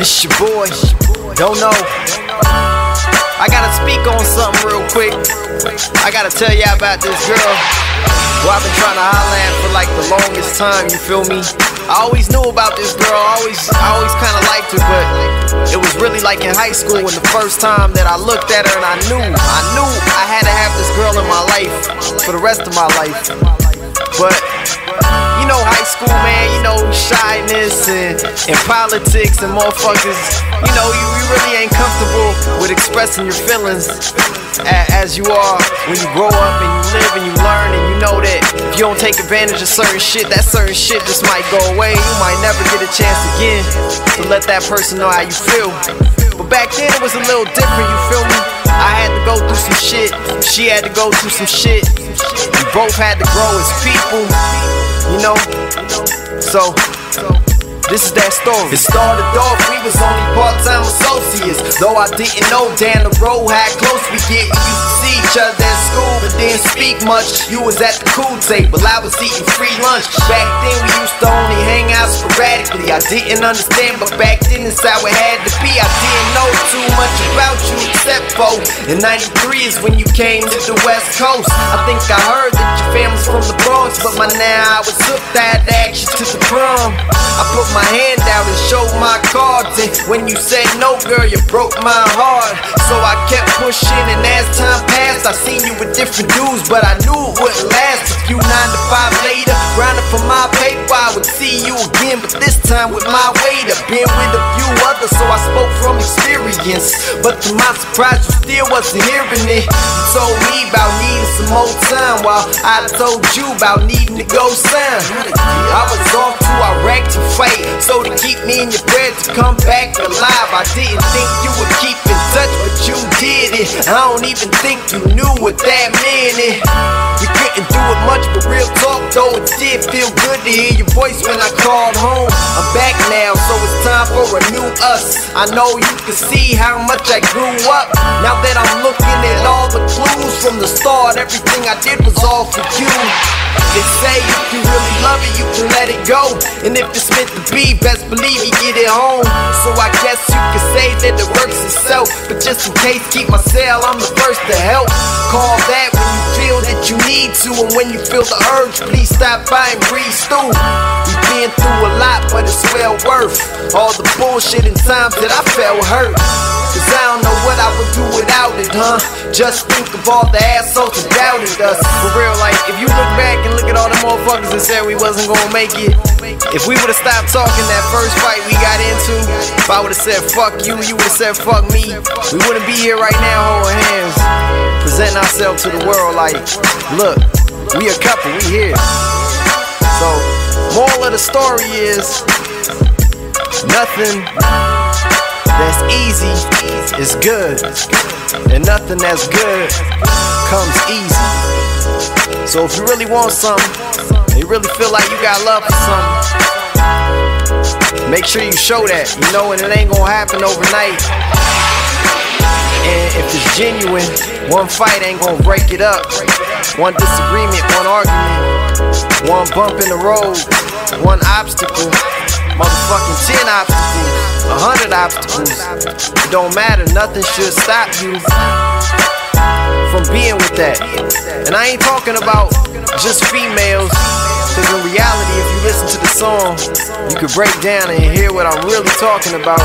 It's your boy, don't know. I gotta speak on something real quick. I gotta tell y'all about this girl who I've been trying to holler at for like the longest time, you feel me? I always knew about this girl, I always kinda liked her, but it was really like in high school when the first time that I looked at her and I knew I had to have this girl in my life for the rest of my life. But you know high school, man, you know shyness and politics and motherfuckers, you know, you really ain't comfortable with expressing your feelings as you are when you grow up and you live and you learn, and you know that if you don't take advantage of certain shit, that certain shit just might go away. You might never get a chance again to let that person know how you feel. But back then it was a little different, you feel me? I had to go through some shit, she had to go through some shit. We both had to grow as people, you know? So this is that story. It started off, we was only part-time associates, though I didn't know down the road how close we get. We used to see each other at school, but didn't speak much. You was at the cool table, I was eating free lunch. Back then we used to only hang out sporadically. I didn't understand, but back then it's how it had to be. I didn't know too much about you except for in '93 is when you came to the West Coast. I think I heard that your family's from the Bronx, but by now I was hooked, I had to ask you to the prom. I put my hand out and showed my cards, and when you said no, girl, you broke my heart. So I kept pushing, and as time passed, I seen you with different dudes, but I knew it wouldn't last. A few 9 to 5 later, grinding for my paper, I would see you again, but this time with my waiter. Been with a few others, so I spoke from experience, but to my surprise, you still wasn't hearing it. You told me about needing some more time, while I told you about needing to go sign. I was off to Iraq to fight, so to keep me in your bed to come back alive. I didn't think you would keep in touch, but you did it. I don't even think you knew what that meant. You couldn't do it much, but real talk though, it did feel good to hear your voice when I called home. I'm back now, so it's time for a new us. I know you can see how much I grew up. Now that I'm looking at all the clues from the start, everything I did was all for you. They say if you really love it, you can let it go, and if it's meant to be, best believe you get it home. So I guess you could say that it works itself, but just in case, keep my cell, I'm the first to help. Call that when you feel that you need to, and when you feel the urge, please stop by and breathe through. We've been through a lot, but it's well worth all the bullshit and times that I felt hurt. Cause I don't know what I would do without it, huh? Just think of all the assholes that doubted us. For real, like, if you look back and look at all the motherfuckers that said we wasn't gonna make it, if we would've stopped talking that first fight we got into, if I would've said fuck you, you would've said fuck me, we wouldn't be here right now holding hands, presenting ourselves to the world like, look, we a couple, we here. So, moral of the story is, nothing that's easy is good, and nothing that's good comes easy. So if you really want something, and you really feel like you got love for something, make sure you show that, you know, and it ain't gonna happen overnight. And if it's genuine, one fight ain't gonna break it up. One disagreement, one argument, one bump in the road, one obstacle, motherfucking 10 obstacles, 100 obstacles. It don't matter, nothing should stop you from being with that. And I ain't talking about just females, cause in reality, if you listen to the song, you could break down and hear what I'm really talking about.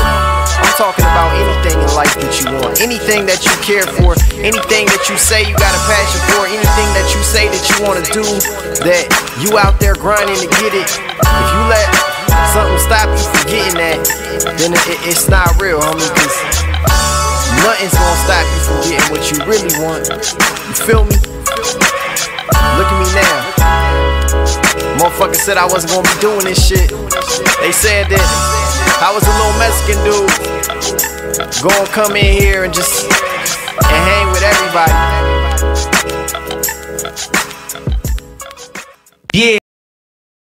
I'm talking about anything in life that you want, anything that you care for, anything that you say you got a passion for, anything that you say that you want to do, that you out there grinding to get it. If you let something stop you from getting that, then it's not real, homie, cause nothing's gonna stop you from getting what you really want. You feel me? Look at me now. Motherfucker said I wasn't gonna be doing this shit. They said that I was a little Mexican dude, gonna come in here and hang with everybody.